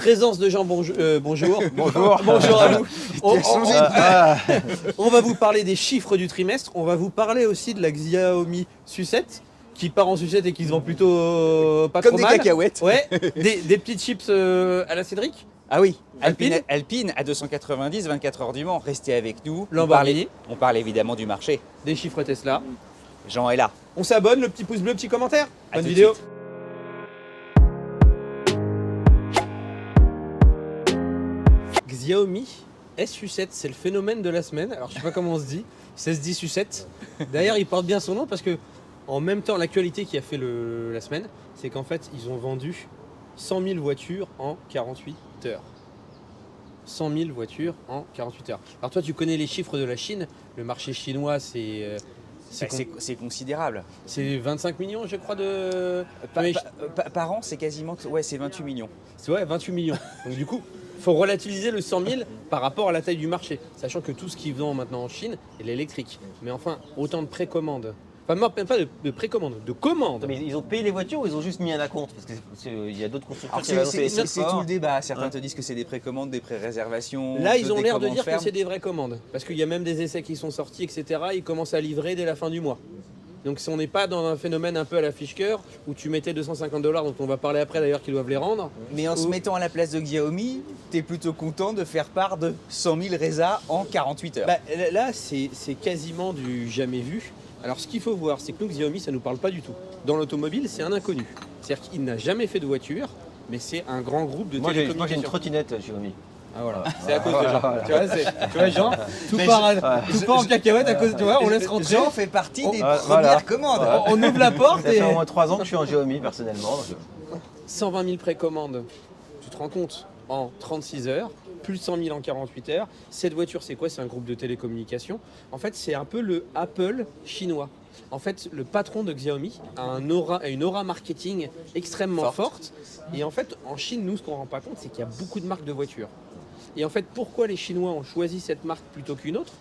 présence de gens, bonjour. Bonjour. Bonjour à vous. On, Ah, on va vous parler des chiffres du trimestre. On va vous parler aussi de la Xiaomi Sucette qui part en sucette et qui se vend plutôt pas Comme trop des mal. cacahuètes. Ouais, des petites chips à la Cédric. Ah oui, Alpine. Alpine à 290, 24 heures du Mans. Restez avec nous. Lamborghini. On parle évidemment du marché. Des chiffres Tesla. Jean est là. On s'abonne, le petit pouce bleu, petit commentaire. À Bonne tout de vidéo. suite. Xiaomi S7, c'est le phénomène de la semaine. Alors je sais pas comment on se dit. Ça se dit sucette. D'ailleurs, il porte bien son nom parce que en même temps, l'actualité qui a fait la semaine, c'est qu'en fait, ils ont vendu 100 000 voitures en 48 heures. 100 000 voitures en 48 heures. Alors toi, tu connais les chiffres de la Chine. Le marché chinois, c'est Considérable. c'est 25 millions, je crois, de... Par an, c'est quasiment... Ouais, c'est 28 millions. C'est ouais, 28 millions. Donc du coup, il faut relativiser le 100 000 par rapport à la taille du marché. Sachant que tout ce qu'ils vendent maintenant en Chine est l'électrique. Mais enfin, autant de précommandes. Enfin, même pas de précommandes, de commandes. mais ils ont payé les voitures ou ils ont juste mis un acompte? Parce qu'il y a d'autres constructeurs Alors qui avaient annoncé les c'est tout le débat. Certains Ouais. te disent que c'est des précommandes, des pré-réservations. Là, ils ont des l'air de commandes dire que fermes. c'est des vraies commandes. Parce qu'il y a même des essais qui sont sortis, etc. Ils commencent à livrer dès la fin du mois. Donc si on n'est pas dans un phénomène un peu à la fiche-cœur, où tu mettais 250 $, dont on va parler après d'ailleurs qu'ils doivent les rendre. Mais en se mettant à la place de Xiaomi, t'es plutôt content de faire part de 100 000 résas en 48 heures. Bah, là, c'est quasiment du jamais vu. Alors, ce qu'il faut voir, c'est que nous, Xiaomi, ça ne nous parle pas du tout. Dans l'automobile, c'est un inconnu. C'est-à-dire qu'il n'a jamais fait de voiture, mais c'est un grand groupe de Moi j'ai une télécommunications. trottinette Xiaomi. Ah voilà, c'est à cause de Jean. Voilà. Tu vois, Jean, tout part en cacahuète à cause, tu vois, on laisse rentrer. Jean fait partie des Voilà. premières commandes. On ouvre la porte Ça et... fait au moins 3 ans que je suis en Xiaomi personnellement. 120 000 précommandes, tu te rends compte, en 36 heures, plus de 100 000 en 48 heures. Cette voiture, c'est quoi? C'est un groupe de télécommunications. En fait, c'est un peu le Apple chinois. En fait, le patron de Xiaomi a une aura marketing extrêmement forte. Et en fait, en Chine, nous, ce qu'on ne rend pas compte, c'est qu'il y a beaucoup de marques de voitures. Et en fait, pourquoi les Chinois ont choisi cette marque plutôt qu'une autre?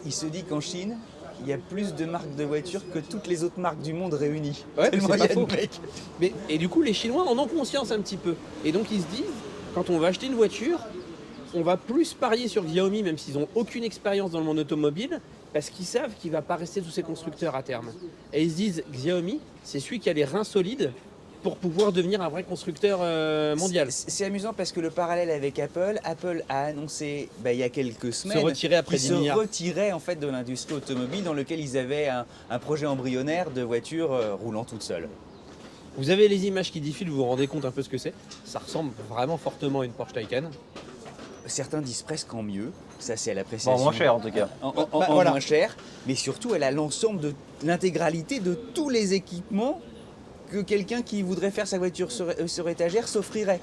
Il se dit qu'en Chine, il y a plus de marques de voitures que toutes les autres marques du monde réunies. Ouais, mais Tellement c'est il y a pas de faux. mecs. Et du coup, les Chinois en ont conscience un petit peu. Et donc, ils se disent, quand on va acheter une voiture, on va plus parier sur Xiaomi, même s'ils n'ont aucune expérience dans le monde automobile, parce qu'ils savent qu'il ne va pas rester tous ces constructeurs à terme. Et ils se disent, Xiaomi, c'est celui qui a les reins solides pour pouvoir devenir un vrai constructeur mondial. C'est amusant parce que le parallèle avec Apple, Apple a annoncé il y a quelques semaines retirer après qu'ils 10 milliards. se retiraient en fait de l'industrie automobile dans lequel ils avaient un projet embryonnaire de voiture roulant toute seule. Vous avez les images qui défilent, vous vous rendez compte un peu ce que c'est. Ça ressemble vraiment fortement à une Porsche Taycan. Certains disent presque en mieux, ça c'est à l'appréciation. Bon, moins cher en tout cas. En voilà. moins cher, mais surtout elle a l'ensemble de l'intégralité de tous les équipements que quelqu'un qui voudrait faire sa voiture sur étagère s'offrirait.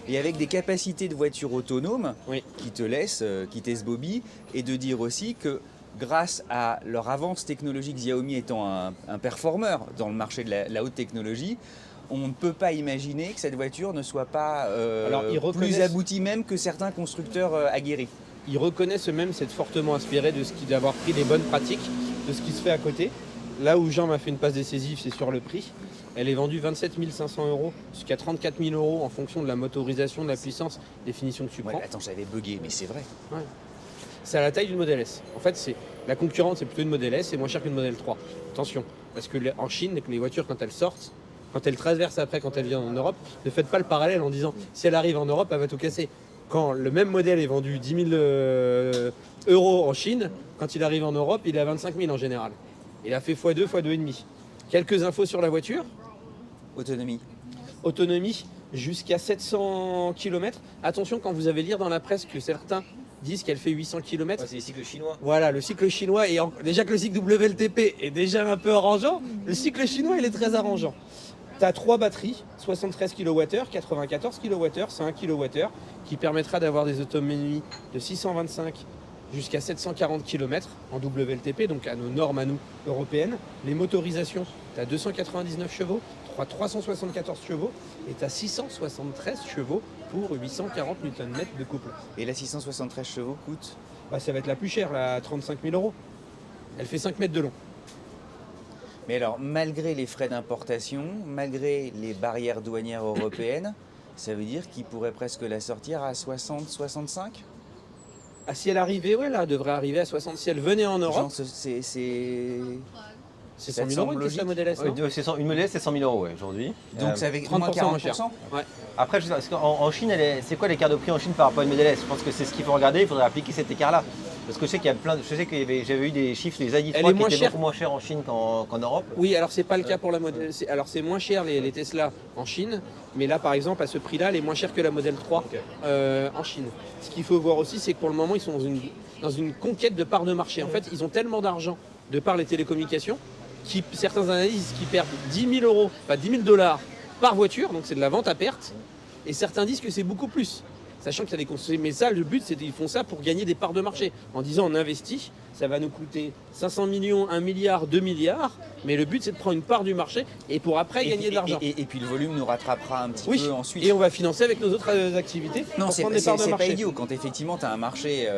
Et avec des capacités de voiture autonome Oui. qui te laissent quitter ce bobby, et de dire aussi que grâce à leur avance technologique, Xiaomi étant un performeur dans le marché de la haute technologie, on ne peut pas imaginer que cette voiture ne soit pas Alors, ils plus reconnaissent- aboutie même que certains constructeurs aguerris. Ils reconnaissent eux-mêmes s'être fortement inspirés d'avoir pris les bonnes pratiques, de ce qui se fait à côté. Là où Jean m'a fait une passe décisive, c'est sur le prix. Elle est vendue 27 500 € jusqu'à 34 000 € en fonction de la motorisation, de la puissance, des finitions que tu Ouais, prends. attends, j'avais bugué, mais c'est vrai. C'est à la taille d'une Model S. En fait, la concurrente, c'est plutôt une Model S, c'est moins cher qu'une Model 3. Attention, parce que en Chine, les voitures, quand elles sortent, quand elles traversent après, quand elles viennent en Europe, ne faites pas le parallèle en disant si elle arrive en Europe, elle va tout casser. Quand le même modèle est vendu 10 000 € en Chine, quand il arrive en Europe, il est à 25 000 en général. Il a fait x2, x2,5. Quelques infos sur la voiture. Autonomie. Autonomie jusqu'à 700 km. Attention, quand vous allez lire dans la presse que certains disent qu'elle fait 800 km. C'est les cycles chinois. Voilà, le cycle chinois, déjà que le cycle WLTP est déjà un peu arrangeant, le cycle chinois, il est très arrangeant. Tu as 3 batteries, 73 kWh, 94 kWh, c'est 1 kWh, qui permettra d'avoir des autonomies de 625 jusqu'à 740 km en WLTP, donc à nos normes à nous européennes. Les motorisations, tu as 299 chevaux, 374 chevaux et tu as 673 chevaux pour 840 Nm de couple. Et la 673 chevaux coûte Ça va être la plus chère, la 35 000 €. Elle fait 5 mètres de long. Mais alors, malgré les frais d'importation, malgré les barrières douanières européennes, Ça veut dire qu'il pourrait presque la sortir à 60, 65 ? Ah, si elle arrivait, ouais, là, elle devrait arriver à 60. Si elle venait en Europe, Genre, c'est... c'est ça 100 te 000 euros semble une Tesla Model S, non Une Model S, c'est 100 000 euros aujourd'hui. Donc ça fait 30% moins moins cher. 40%. Ouais. Après, je sais pas, parce qu'en Chine, c'est quoi l'écart de prix en Chine par rapport à une Model S? Je pense que c'est ce qu'il faut regarder, il faudrait appliquer cet écart-là. Parce que je sais qu'il y a je sais que j'avais eu des chiffres, les Elle est ID3 qui moins étaient chère. beaucoup moins chers en Chine qu'en Europe. Oui, alors c'est pas le cas pour la Model. Alors c'est moins cher les Tesla en Chine, mais là par exemple à ce prix-là, elle est moins chère que la Model 3 en Chine. Ce qu'il faut voir aussi, c'est que pour le moment ils sont dans une conquête de parts de marché. En fait, ils ont tellement d'argent de par les télécommunications, certains analysent qui perdent 10 000 euros, pas 10 000 dollars par voiture, donc c'est de la vente à perte, et certains disent que c'est beaucoup plus. Sachant qu'il y a des constructeurs, mais ça, le but, c'est qu'ils font ça pour gagner des parts de marché. En disant, on investit, ça va nous coûter 500 millions, 1 milliard, 2 milliards, mais le but, c'est de prendre une part du marché et pour après gagner de l'argent. Et puis le volume nous rattrapera un petit peu ensuite. Et on va financer avec nos autres activités Non, pour c'est prendre des parts de pas marché. idiot. Quand effectivement tu as un marché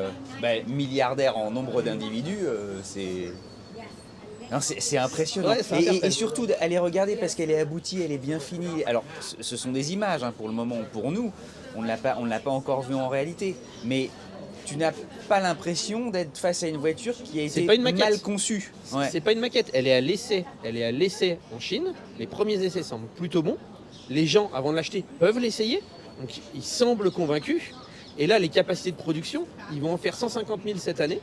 milliardaire en nombre d'individus, c'est... Non, c'est impressionnant. Ouais, c'est et surtout, allez regarder parce qu'elle est aboutie, elle est bien finie. Alors, ce sont des images pour le moment, pour nous. On ne l'a pas encore vu en réalité. Mais tu n'as pas l'impression d'être face à une voiture qui a été mal conçue. Ouais. C'est pas une maquette, elle est à l'essai. Elle est à l'essai en Chine. Les premiers essais semblent plutôt bons. Les gens, avant de l'acheter, peuvent l'essayer. Donc, ils semblent convaincus. Et là, les capacités de production, ils vont en faire 150 000 cette année.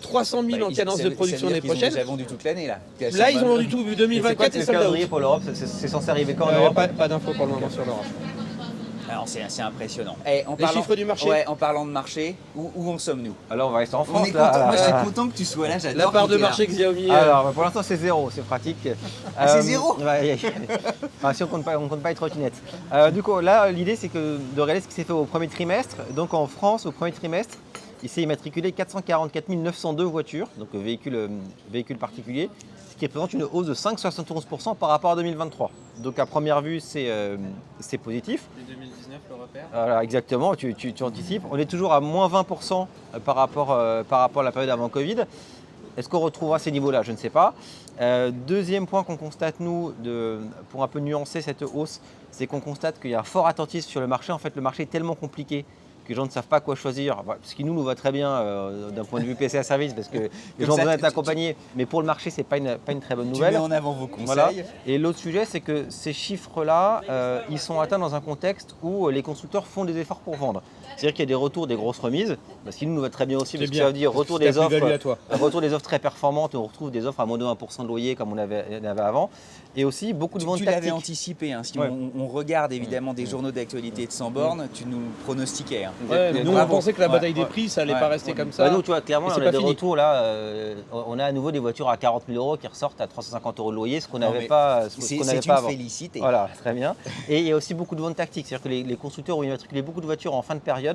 300 000 en cadence de production l'année prochaine. Ils ont déjà vendu toute l'année là. Là, ils ont vendu tout 2024 et le sold out. calendrier pour l'Europe, c'est censé arriver quand en Europe? Pas d'infos pour le moment sur l'Europe. Alors c'est impressionnant. Chiffres du marché. Ouais, en parlant de marché, où en sommes-nous? Alors on va rester en France. On est content. Moi je suis content que tu sois là, j'adore. La part de que t'es marché là. Xiaomi. Alors pour l'instant c'est 0, c'est pratique. C'est 0 ouais, enfin, si on compte pas les trottinettes. Du coup là l'idée c'est de regarder ce qui s'est fait au premier trimestre. Donc en France au premier trimestre, il s'est immatriculé 444 902 voitures, donc véhicules particuliers, ce qui représente une hausse de 5,71% par rapport à 2023. Donc à première vue c'est positif. 2019 le repère. Voilà, exactement, tu anticipes. On est toujours à moins 20% par rapport à la période avant Covid. Est-ce qu'on retrouvera ces niveaux-là? Je ne sais pas. Deuxième point qu'on constate, nous, pour un peu nuancer cette hausse, c'est qu'on constate qu'il y a un fort attentisme sur le marché. En fait, le marché est tellement compliqué que les gens ne savent pas quoi choisir. Ce qui nous va très bien d'un point de vue PC à service, parce que les gens doivent être accompagnés. Mais pour le marché, ce n'est pas une très bonne nouvelle. Tu mets en avant vos conseils. Voilà. Et l'autre sujet, c'est que ces chiffres-là, ils sont atteints dans un contexte où les constructeurs font des efforts pour vendre. C'est-à-dire qu'il y a des retours, des grosses remises, ce qui nous va très bien aussi, parce que ça veut dire retour des offres très performantes, on retrouve des offres à moins de 1% de loyer comme on avait avant, et aussi beaucoup de ventes tactiques. Tu l'avais anticipé, si on regarde évidemment des journaux d'actualité de 100 bornes, tu nous pronostiquais. Nous on pensait que la bataille des prix, ça allait pas rester comme ça. Nous, tu vois, clairement, on a des retours là, on a à nouveau des voitures à 40 000 € qui ressortent à 350 € de loyer, ce qu'on n'avait pas avant. Félicité. Voilà, très bien. Et il y a aussi beaucoup de ventes tactiques, c'est-à-dire que les constructeurs ont immatriculé beaucoup de voitures en fin de période,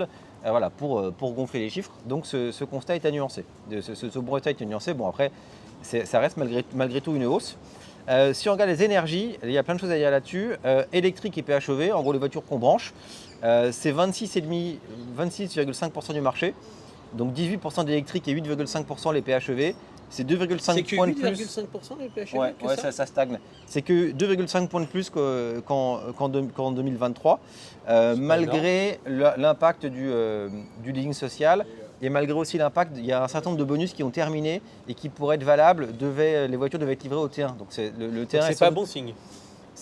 pour gonfler les chiffres. Donc ce constat est à nuancer. Ce constat est à nuancer. Bon, après, ça reste malgré tout une hausse. Si on regarde les énergies, il y a plein de choses à dire là-dessus. Électrique et PHEV, en gros les voitures qu'on branche, c'est 26,5% du marché. Donc 18% d'électrique et 8,5% les PHEV. C'est 2,5 points de plus. 8,5% les PHEV. Ouais, ça stagne. C'est que 2,5 points de plus qu'en 2023, malgré l'impact du leasing social et malgré aussi l'impact, il y a un certain nombre de bonus qui ont terminé et qui pourraient être valables. Les voitures devaient être livrées au T1. Donc le T1 c'est pas bon signe.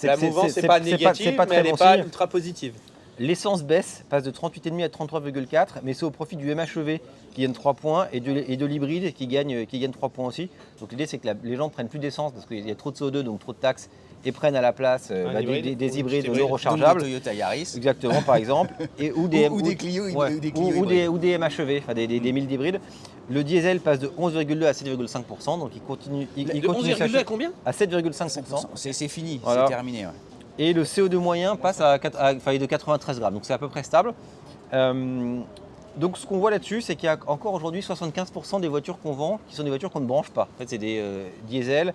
La mouvance n'est pas négative, mais elle n'est pas ultra positive. L'essence baisse, passe de 38,5 à 33,4, mais c'est au profit du MHEV qui gagne 3 points et de l'hybride qui gagne 3 points aussi. Donc l'idée c'est que les gens ne prennent plus d'essence parce qu'il y a trop de CO2, donc trop de taxes, et prennent à la place des hybrides non rechargeables. Des Toyota Yaris. Exactement, par exemple. Ou des Clio ou des MHEV, des 1000 d'hybrides. Le diesel passe de 11,2 à 7,5%, donc il continue. De 11,2 à combien? À 7,5%. C'est fini, voilà. C'est terminé. Ouais. Et le CO2 moyen passe de 93 grammes, donc c'est à peu près stable. Donc ce qu'on voit là-dessus, c'est qu'il y a encore aujourd'hui 75% des voitures qu'on vend qui sont des voitures qu'on ne branche pas. En fait, c'est des diesel,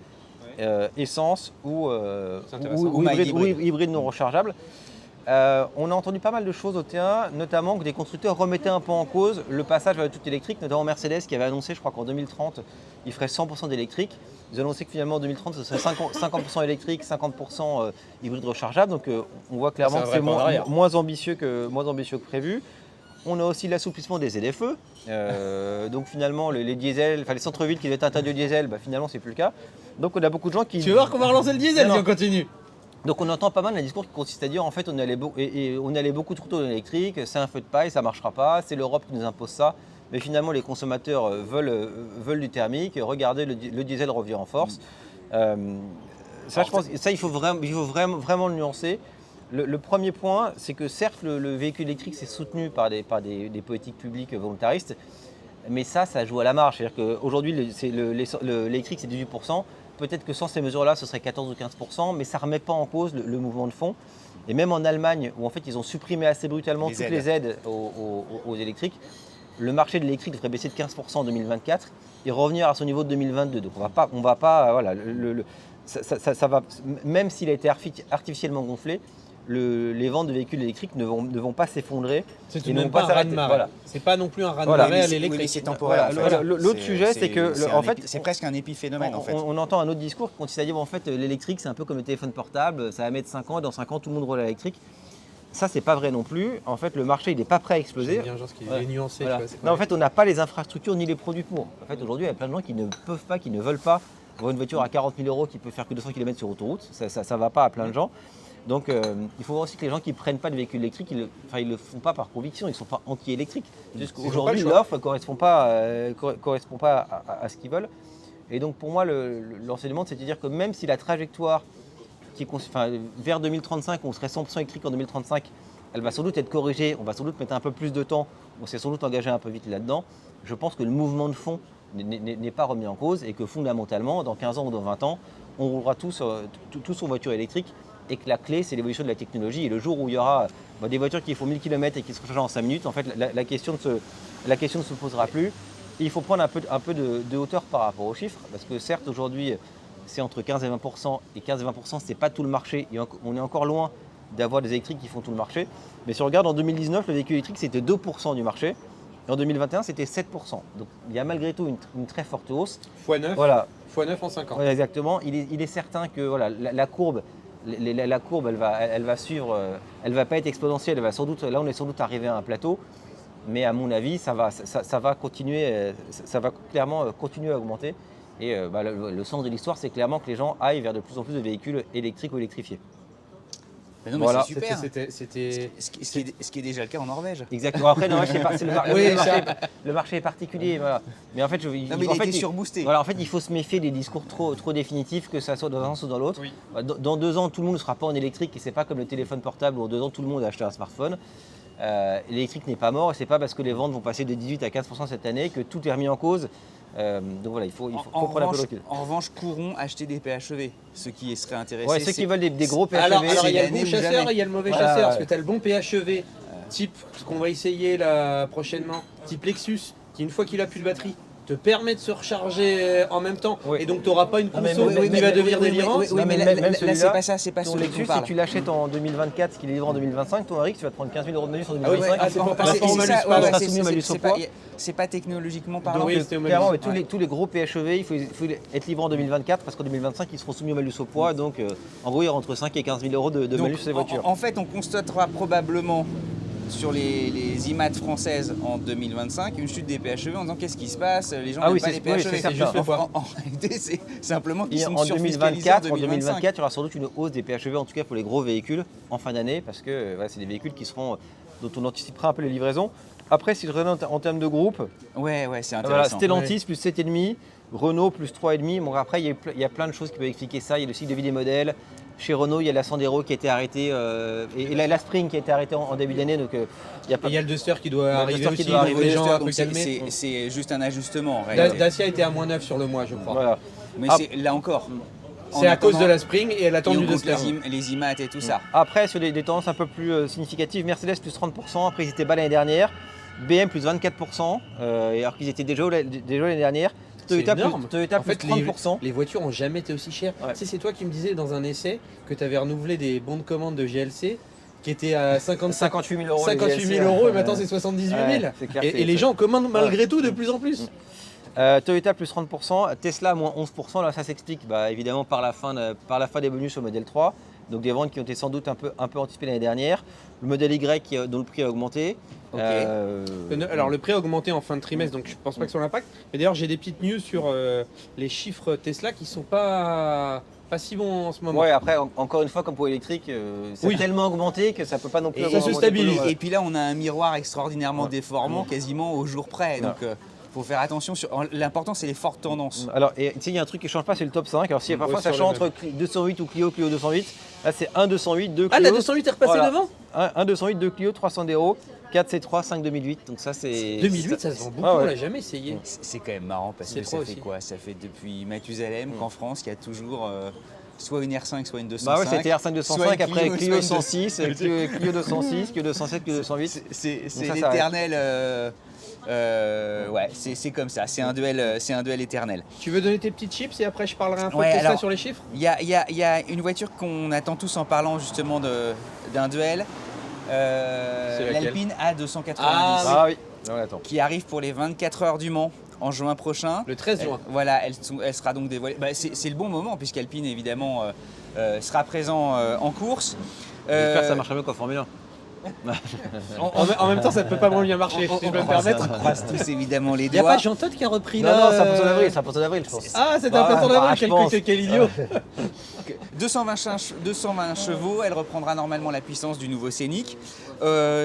essence ou hybrides non rechargeables. On a entendu pas mal de choses au T1, notamment que des constructeurs remettaient un peu en cause le passage vers tout électrique, notamment Mercedes qui avait annoncé, je crois qu'en 2030, il ferait 100% d'électrique. Ils ont annoncé que finalement en 2030, ce serait 50% électrique, 50% hybride rechargeable. Donc on voit clairement que c'est moins ambitieux que prévu. On a aussi l'assouplissement des ZFE. Donc finalement, les diesels, les centres-villes qui étaient interdits au diesel, finalement, c'est plus le cas. Donc on a beaucoup de gens qui... Tu vas voir qu'on va relancer le diesel si on continue. Donc on entend pas mal un discours qui consiste à dire en fait on allait beaucoup trop tôt dans l'électrique, c'est un feu de paille, ça marchera pas, c'est l'Europe qui nous impose ça. Mais finalement les consommateurs veulent du thermique, regardez le diesel revient en force. Ça je pense, ça il faut vraiment le nuancer. Le premier point, c'est que certes le véhicule électrique c'est soutenu par des politiques publiques volontaristes, mais ça joue à la marge. C'est-à-dire qu'aujourd'hui l'électrique c'est 18%. Peut-être que sans ces mesures-là, ce serait 14 ou 15%, mais ça ne remet pas en cause le mouvement de fond. Et même en Allemagne, où en fait ils ont supprimé assez brutalement toutes les aides aux électriques, le marché de l'électrique devrait baisser de 15% en 2024 et revenir à son niveau de 2022. Donc on va pas, voilà, ça va, même s'il a été artificiellement gonflé, les ventes de véhicules électriques ne vont pas s'effondrer. C'est tout de même pas un raz-de-marée. Voilà. C'est pas non plus un raz-de-marée à l'électrique. Oui, c'est temporaire. Voilà. L'autre sujet, c'est que c'est presque un épiphénomène en fait. On entend un autre discours qui consiste à dire en fait l'électrique c'est un peu comme le téléphone portable, ça va mettre 5 ans et dans 5 ans tout le monde roule à l'électrique. Ça c'est pas vrai non plus. En fait le marché il n'est pas prêt à exploser. J'aime bien genre ce qui est nuancé. Voilà. Non, en fait on n'a pas les infrastructures ni les produits pour. En fait aujourd'hui il y a plein de gens qui ne peuvent pas, qui ne veulent pas avoir une voiture à 40 000 € qui peut faire que 200 km sur autoroute. Ça va pas à plein de gens. Donc il faut voir aussi que les gens qui ne prennent pas de véhicules électriques, ils le font pas par conviction, ils ne sont pas anti-électriques. Aujourd'hui l'offre ne correspond pas à ce qu'ils veulent. Et donc pour moi l'enseignement c'est de dire que même si la trajectoire vers 2035, on serait 100% électrique en 2035, elle va sans doute être corrigée, on va sans doute mettre un peu plus de temps, on s'est sans doute engagé un peu vite là-dedans. Je pense que le mouvement de fond n'est pas remis en cause et que fondamentalement, dans 15 ans ou dans 20 ans, on roulera tous en voiture électrique. Et que la clé, c'est l'évolution de la technologie. Et le jour où il y aura des voitures qui font 1000 km et qui se rechargent en 5 minutes, en fait, la question ne se posera plus. Et il faut prendre un peu de hauteur par rapport aux chiffres. Parce que certes, aujourd'hui, c'est entre 15 et 20%. Et 15 et 20%, ce n'est pas tout le marché. Et on est encore loin d'avoir des électriques qui font tout le marché. Mais si on regarde en 2019, le véhicule électrique, c'était 2% du marché. Et en 2021, c'était 7%. Donc il y a malgré tout une très forte hausse. x9 voilà. x9 en 5 ans. Voilà, exactement. Il est certain que voilà, la courbe, elle va suivre, elle va pas être exponentielle. Là, on est sans doute arrivé à un plateau, mais à mon avis, ça va continuer, ça va clairement continuer à augmenter. Et le sens de l'histoire, c'est clairement que les gens aillent vers de plus en plus de véhicules électriques ou électrifiés. Mais non, mais voilà. C'est super. C'était ce qui est déjà le cas en Norvège. Exactement. Après, le marché est particulier. Voilà. Mais en fait, il était surboosté. Voilà, en fait, il faut se méfier des discours trop définitifs, que ça soit dans un sens ou dans l'autre. Oui. Dans 2 ans, tout le monde ne sera pas en électrique et c'est pas comme le téléphone portable où en 2 ans, tout le monde a acheté un smartphone. L'électrique n'est pas mort et c'est pas parce que les ventes vont passer de 18 à 15% cette année que tout est remis en cause. Donc voilà, il faut prendre un peu de recul. En revanche, courront acheter des PHEV, ceux qui seraient intéressés. Ouais, ceux qui veulent des gros PHEV. Alors il y a le bon chasseur et il y a le mauvais chasseur. Parce que tu as le bon PHEV, type ce qu'on va essayer là prochainement, type Lexus, qui une fois qu'il a plus de batterie, te permet de se recharger en même temps. Oui. Et donc tu n'auras pas une conso qui va devenir délirante. Oui, mais là c'est pas ça, c'est pas ton Lexus, si tu l'achètes en 2024, ce qu'il est livré en 2025, ton RX, tu vas te prendre 15 000 € de malus en 2025. C'est pas par rapport au malus. C'est pas technologiquement parlant. Clairement, tous les gros PHEV, il faut être livré en 2024 parce qu'en 2025, ils seront soumis au malus au poids. Donc en gros, il y aura entre 5 et 15 000 € de malus sur les voitures. En fait, on constatera probablement sur les IMAT françaises en 2025, une chute des PHEV en disant qu'est-ce qui se passe, les gens n'aiment pas les PHEV. C'est juste en réalité, c'est simplement qu'ils sont en surfiscalisés en 2024, il y aura sans doute une hausse des PHEV, en tout cas pour les gros véhicules, en fin d'année, parce que voilà, c'est des véhicules dont on anticipera un peu les livraisons. Après, si je regarde en termes de groupe, ouais, c'est intéressant. Voilà, Stellantis plus 7,5, Renault plus 3,5. Bon, après, il y a plein de choses qui peuvent expliquer ça. Il y a le cycle de vie des modèles. Chez Renault, il y a la Sandero qui a été arrêtée et la Spring qui a été arrêtée en début d'année. Donc, il y a le Duster qui doit arriver aussi. C'est juste un ajustement. Dacia était à -9 sur le mois, je crois. Voilà. Mais là encore. C'est à cause de la Spring et elle attend du Duster. Les IMAT et tout ça. Après, sur des tendances un peu plus significatives, Mercedes plus 30%, après ils étaient bas l'année dernière. BM plus 24%, alors qu'ils étaient déjà l'année dernière. Toyota plus 30%. Les voitures n'ont jamais été aussi chères. Ouais. Tu sais, c'est toi qui me disais dans un essai que tu avais renouvelé des bons de commande de GLC qui était à 58 000 euros. 58 000 euros et maintenant c'est 78 000. Ouais, c'est clair, Et les gens commandent malgré tout de plus en plus. Toyota plus 30%, Tesla moins 11%. Là, ça s'explique évidemment par la fin des bonus sur le modèle 3. Donc des ventes qui ont été sans doute un peu anticipées l'année dernière. Le modèle Y dont le prix a augmenté. Ok. Alors le prix a augmenté en fin de trimestre, donc je pense pas que ça ait un impact. Mais d'ailleurs j'ai des petites news sur les chiffres Tesla qui sont pas si bons en ce moment. Ouais, après, encore une fois, comme pour l'électrique, c'est tellement augmenté que ça peut pas non plus Et augmenter ça se stabilise. plus. Et puis là, on a un miroir extraordinairement Ouais. déformant, quasiment au jour près. Donc, faut faire attention. L'important, c'est les fortes tendances. Alors, et tu sais, il y a un truc qui change pas, c'est le top 5. Alors, si parfois Ouais, ça sur change le entre 208 ou Clio 208, là c'est 1 208, 2 Clio. Ah la 208 est repassée Voilà. devant 1 208, 2 Clio, 300 d'euros, 4 C3, 5 2008. Donc ça c'est. 2008 ça se vend beaucoup, Ah ouais. on l'a jamais essayé. C'est quand même marrant parce C'est que trop ça fait aussi. quoi? Ça fait depuis Mathusalem qu'en France, il y a toujours soit une R5, soit une 205. Bah ouais, c'était R5 205, soit une après soit Clio une 106, Clio 206, Clio 207, Clio 208. C'est ça l'éternel. Ouais, c'est comme ça. C'est un duel éternel. Tu veux donner tes petites chips et après je parlerai un peu Ouais, de Tesla alors- sur les chiffres. Il y a une voiture qu'on attend tous en parlant justement d'un duel. laquelle L'Alpine A290 Ah, oui. Ouais, attends. qui arrive pour les 24 heures du Mans en juin prochain. Le 13 juin. Voilà, elle sera donc dévoilée. Bah, c'est le bon moment puisqu'Alpine évidemment sera présent en course. J'espère que ça marchera mieux qu'en Formule 1. En même temps ça ne peut pas moins bien marcher, si je peux me permettre. On croise tous évidemment les Il n'y a doigts. pas Jean Todt qui a repris Non, là. non, c'est un poisson d'avril, je pense. Ah, c'est un Bah, poisson bah, d'avril, je pense. quel idiot. 220 chevaux, elle reprendra normalement la puissance du nouveau Scénic.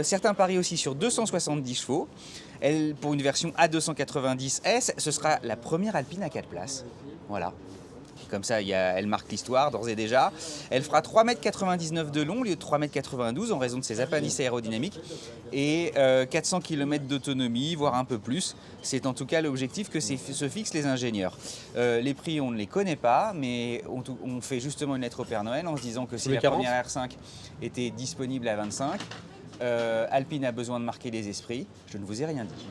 Certains parient aussi sur 270 chevaux. Elle, pour une version A290S, ce sera la première Alpine à 4 places. Voilà. Comme ça, elle marque l'histoire d'ores et déjà. Elle fera 3,99 m de long au lieu de 3,92 m en raison de ses appendices aérodynamiques et 400 km d'autonomie, voire un peu plus. C'est en tout cas l'objectif que se fixent les ingénieurs. Les prix, on ne les connaît pas, mais on fait justement une lettre au Père Noël en se disant que si Le la 40. première R5 était disponible à 25, Alpine a besoin de marquer les esprits. Je ne vous ai rien dit.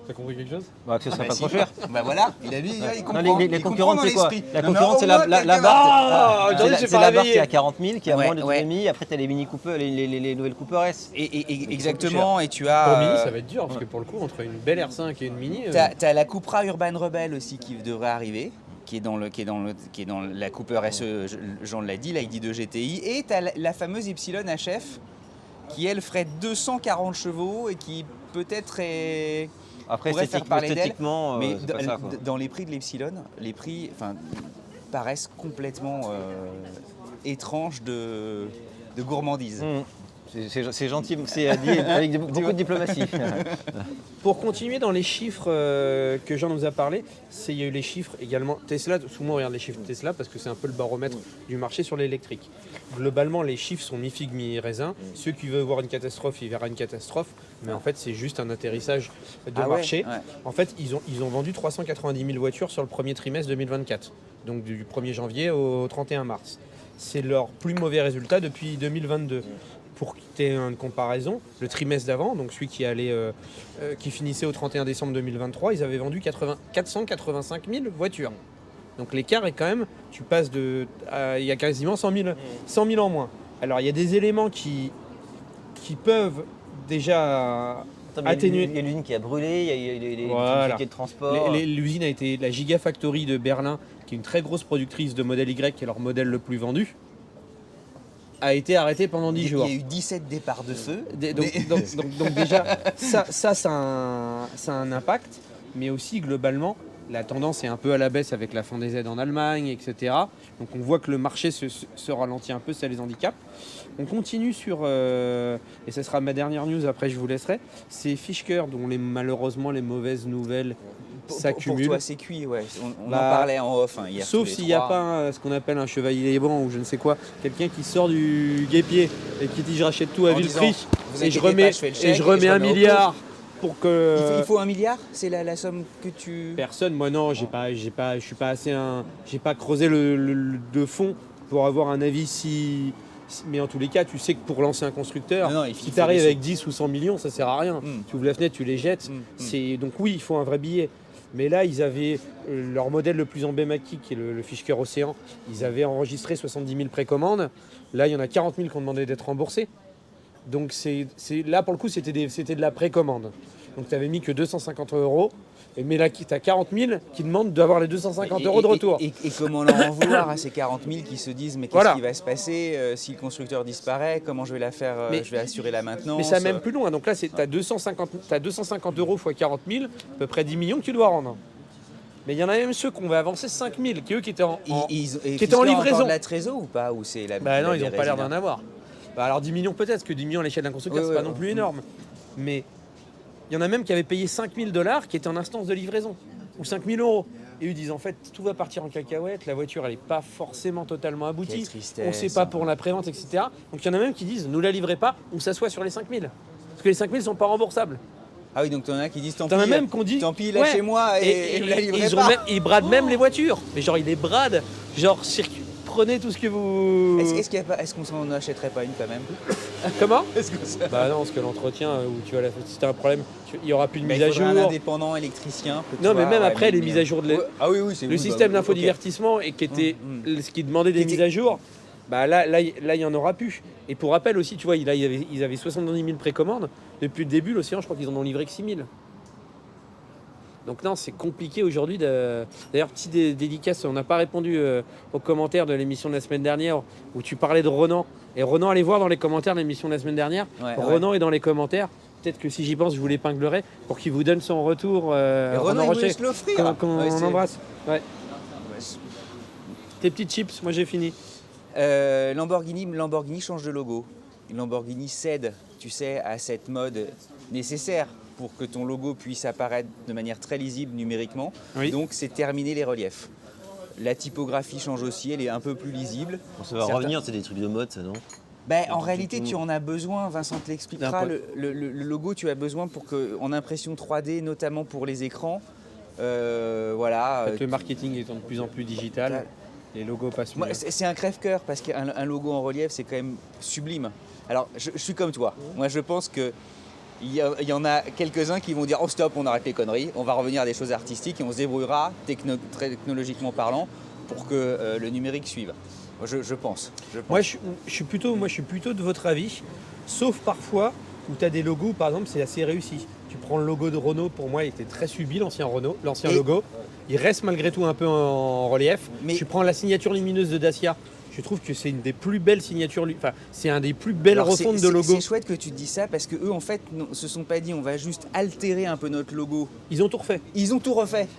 T'as compris quelque chose? Bah, que ce serait Bah pas si. trop cher. Bah voilà, il a dit, il comprend. Non, les il comprend concurrentes, dans c'est quoi? l'esprit. La Non, mais concurrente, au c'est moins, la quelqu'un- barre. Ah, aujourd'hui, j'ai C'est pas la barre réveillé. qui est à 40 000, qui a Ouais, moins d'autonomie. Après, tu as les Mini Cooper, les nouvelles Cooper S. Et exactement, et tu Pour Mini, as, ça va être dur parce que pour le coup, entre une belle R5 et une Mini. t'as la Cupra Urban Rebel aussi qui devrait arriver, qui est dans la Cooper SE, Jean l'a dit, la ID2 GTI, et tu as la fameuse Ypsilon HF qui elle ferait 240 chevaux et qui peut-être est Après, pourrait faire parler d'elle, esthétiquement, mais c'est pas ça, quoi. dans les prix de l'Epsilon, les prix paraissent complètement étranges de gourmandise. C'est gentil, c'est dit avec beaucoup de diplomatie. Pour continuer dans les chiffres que Jean nous a parlé, il y a eu les chiffres également Tesla. Souvent on regarde les chiffres Tesla parce que c'est un peu le baromètre du marché sur l'électrique. Globalement, les chiffres sont mi-figue, mi-raisin. Ceux qui veulent voir une catastrophe, ils verront une catastrophe. Mais en fait, c'est juste un atterrissage de Ah ouais, marché. ouais. En fait, ils ont vendu 390 000 voitures sur le premier trimestre 2024. Donc du 1er janvier au 31 mars. C'est leur plus mauvais résultat depuis 2022. Pour quitter une comparaison, le trimestre d'avant, donc celui qui finissait au 31 décembre 2023, ils avaient vendu 485 000 voitures. Donc l'écart est quand même, tu passes il y a quasiment 100 000 en moins. Alors il y a des éléments qui peuvent déjà atténuer. Il y a l'usine qui a brûlé, il y a les Voilà. difficultés de transport. L'usine a été la Gigafactory de Berlin, qui est une très grosse productrice de modèle Y, qui est leur modèle le plus vendu, a été arrêtée pendant 10 jours. Il y a eu 17 départs de feu. Donc déjà, ça a un impact, mais aussi globalement, la tendance est un peu à la baisse avec la fin des aides en Allemagne, etc. Donc on voit que le marché se ralentit un peu, ça les handicape. On continue sur, et ce sera ma dernière news, après je vous laisserai, c'est Fisker, dont malheureusement les mauvaises nouvelles Pour s'accumulent. toi, c'est cuit, ouais. On en Bah, parlait en off hier. Sauf tous les s'il n'y a trois. pas ce qu'on appelle un chevalier blanc ou je ne sais quoi, quelqu'un qui sort du guépier et qui dit je rachète tout à En vil disant, prix vous et je inquiétez remets, pas, je fais le chèque et je remets et je un remets au milliard pour que... Il faut 1 milliard. C'est la somme que tu. Personne, moi non, je suis pas assez j'ai pas creusé de fond pour avoir un avis mais en tous les cas, tu sais que pour lancer un constructeur, Non, il si faut tu arrives des avec 10 ou 100 millions, ça sert à rien. Tu ouvres la fenêtre, tu les jettes. Donc oui, il faut un vrai billet. Mais là, ils avaient leur modèle le plus emblématique, qui est le Fisker Océan. Ils avaient enregistré 70 000 précommandes. Là, il y en a 40 000 qui ont demandé d'être remboursés. Donc là, pour le coup, c'était de la précommande. Donc tu n'avais mis que 250 €. Mais là, tu as 40 000 qui demandent d'avoir les 250 € de retour. Et comment leur en vouloir à ces 40 000 qui se disent mais qu'est-ce qui va se passer si le constructeur disparaît? Comment je vais la faire? Je vais assurer la maintenance. Mais ça va même plus loin. Donc là, tu as 250 € fois 40 000, à peu près 10 millions que tu dois rendre. Mais il y en a même ceux qui ont avancer 5 000, qui étaient en livraison. De la trésor ou pas? Ou c'est la, non, ils n'ont pas l'air résidents d'en avoir. Alors 10 millions peut-être, parce que 10 millions à l'échelle d'un constructeur, c'est pas non plus énorme. Mais il y en a même qui avaient payé 5 000 $ qui étaient en instance de livraison. Ou 5 000 €. Et eux disent en fait, tout va partir en cacahuète, la voiture elle n'est pas forcément totalement aboutie. On ne sait pas pour la prévente, etc. Donc il y en a même qui disent, ne la livrez pas, on s'assoit sur les 5 000. Parce que les 5 000 ne sont pas remboursables. Ah oui, donc t'en as qui disent tant pis, tant pis, lâchez-moi et me la livrez pas. Ils bradent même les voitures. Mais genre, ils les bradent. Genre, prenez tout ce que vous... Est-ce qu'on s'en achèterait pas une quand même? Comment? Est-ce que ça... Bah non, parce que l'entretien, où tu vas si t'as un problème, il n'y aura plus de mise à jour. Un indépendant électricien. Non, mais même après, les mises à jour de Ah oui, le système d'infodivertissement et qui était ce qui demandait des mises à jour, bah là, il n'y en aura plus. Et pour rappel aussi, tu vois, ils avaient 70 000 précommandes. Depuis le début, l'Océan, je crois qu'ils en ont livré que 6 000. Donc non, c'est compliqué aujourd'hui. D'ailleurs, petite dédicace, on n'a pas répondu aux commentaires de l'émission de la semaine dernière où tu parlais de Ronan. Et Ronan, allez voir dans les commentaires de l'émission de la semaine dernière. Ronan est dans les commentaires. Peut-être que si j'y pense, je vous l'épinglerai pour qu'il vous donne son retour. Ronan Rocher, qu'on embrasse. Ouais. Tes petites chips, moi j'ai fini. Lamborghini change de logo. Lamborghini cède, tu sais, à cette mode nécessaire pour que ton logo puisse apparaître de manière très lisible numériquement. Oui. Donc c'est terminer les reliefs. La typographie change aussi, elle est un peu plus lisible. Ça va revenir, c'est des trucs de mode, ça, non? En réalité, tu en as besoin, Vincent te l'expliquera. Le logo, tu as besoin pour que, en impression 3D, notamment pour les écrans, voilà. Le marketing étant de plus en plus digital, les logos passent mieux. C'est un crève-cœur parce qu'un logo en relief, c'est quand même sublime. Alors, je suis comme toi. Moi, je pense que il y en a quelques-uns qui vont dire « Oh stop, on arrête les conneries, on va revenir à des choses artistiques et on se débrouillera, technologiquement parlant, pour que le numérique suive. » Je pense. Moi, je suis plutôt de votre avis, sauf parfois où tu as des logos, par exemple, c'est assez réussi. Tu prends le logo de Renault, pour moi, il était très subi, l'ancien logo. Il reste malgré tout un peu en relief. Mais tu prends la signature lumineuse de Dacia. Je trouve que c'est une des plus belles signatures, c'est un des plus belles refontes de logo. C'est chouette que tu te dis ça parce que eux en fait se sont pas dit on va juste altérer un peu notre logo. Ils ont tout refait.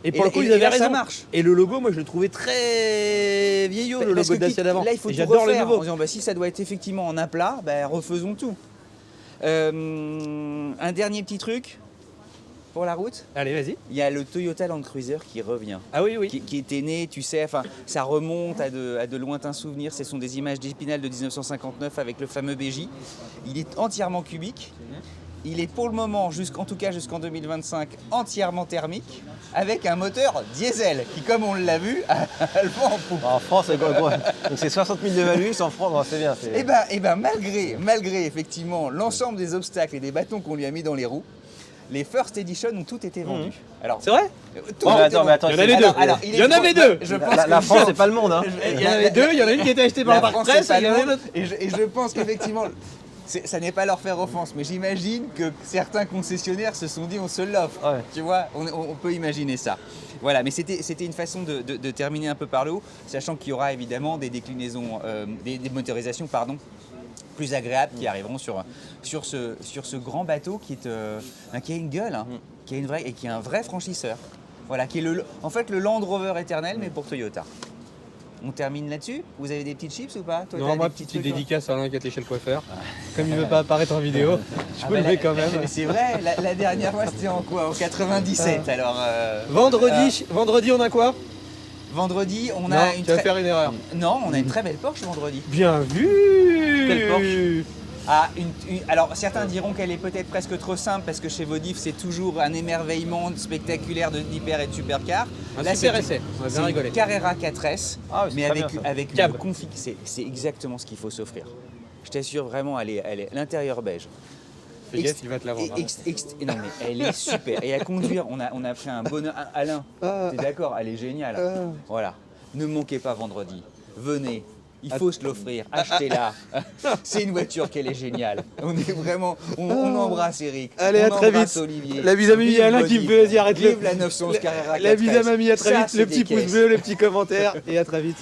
Et pour le coup ils avaient raison. Ça marche. Et le logo, moi je le trouvais très vieillot, le logo de Dacia d'avant. Là il faut tout refaire en disant si ça doit être effectivement en aplat, refaisons tout. Un dernier petit truc pour la route. Allez, vas-y. Il y a le Toyota Land Cruiser qui revient. Ah oui. Qui était né, tu sais, ça remonte à de lointains souvenirs. Ce sont des images d'Épinal de 1959 avec le fameux BJ. Il est entièrement cubique. Il est pour le moment, en tout cas jusqu'en 2025, entièrement thermique, avec un moteur diesel qui, comme on l'a vu, a le vent en poupe. En France, c'est quoi? Donc c'est 60 000 de malus, en France, c'est bien. Et ben malgré effectivement l'ensemble des obstacles et des bâtons qu'on lui a mis dans les roues, les First Edition ont toutes été vendus. Alors, c'est vrai? Attends, il y en avait deux. Il y en avait deux. La France, c'est pas le monde. Il y en avait deux. Il y en a une qui était achetée par la Parc Presse. Et je pense qu'effectivement, ça n'est pas leur faire offense, mais j'imagine que certains concessionnaires se sont dit on se l'offre. Ouais. Tu vois, on peut imaginer ça. Voilà, mais c'était une façon de terminer un peu par le haut, sachant qu'il y aura évidemment des déclinaisons, des motorisations, plus agréables qui arriveront sur ce grand bateau qui a une gueule, qui est un vrai franchisseur. Voilà, qui est en fait le Land Rover éternel, mais pour Toyota. On termine là-dessus. Vous avez des petites chips ou pas? Non, moi, petite dédicace à Alain qui était chez le coiffeur. Comme il ne veut pas apparaître en vidéo, je peux le lever quand même. C'est vrai, la dernière fois c'était en quoi? En 97 alors. Vendredi, on a quoi? Vendredi, on a tu vas faire une erreur. Non, on a une très belle Porsche vendredi. Bien vu. Quelle Porsche? Alors certains diront qu'elle est peut-être presque trop simple parce que chez Vodif c'est toujours un émerveillement spectaculaire d'hyper et de supercar. Là super essai, on va bien rigoler. Une Carrera 4S, mais avec une config, c'est exactement ce qu'il faut s'offrir. Je t'assure vraiment, elle est l'intérieur beige. Fais gaffe, il va te la vendre. Non mais elle est super. Et à conduire, on a pris un bonheur. Alain, t'es d'accord? Elle est géniale. Voilà. Ne manquez pas vendredi. Venez. Il faut se l'offrir, achetez-la. C'est une voiture qu'elle est géniale. On est vraiment, on embrasse Eric. Allez, on à très embrasse vite. Olivier. La bise à mamie, il y a Alain qui me fait, vas-y, arrête le. Vive la 911 Carrera 4S. La bise à mamie, à très Ça, vite. c'est Le des petit pouce caisses. bleu, le petit commentaire et à très vite.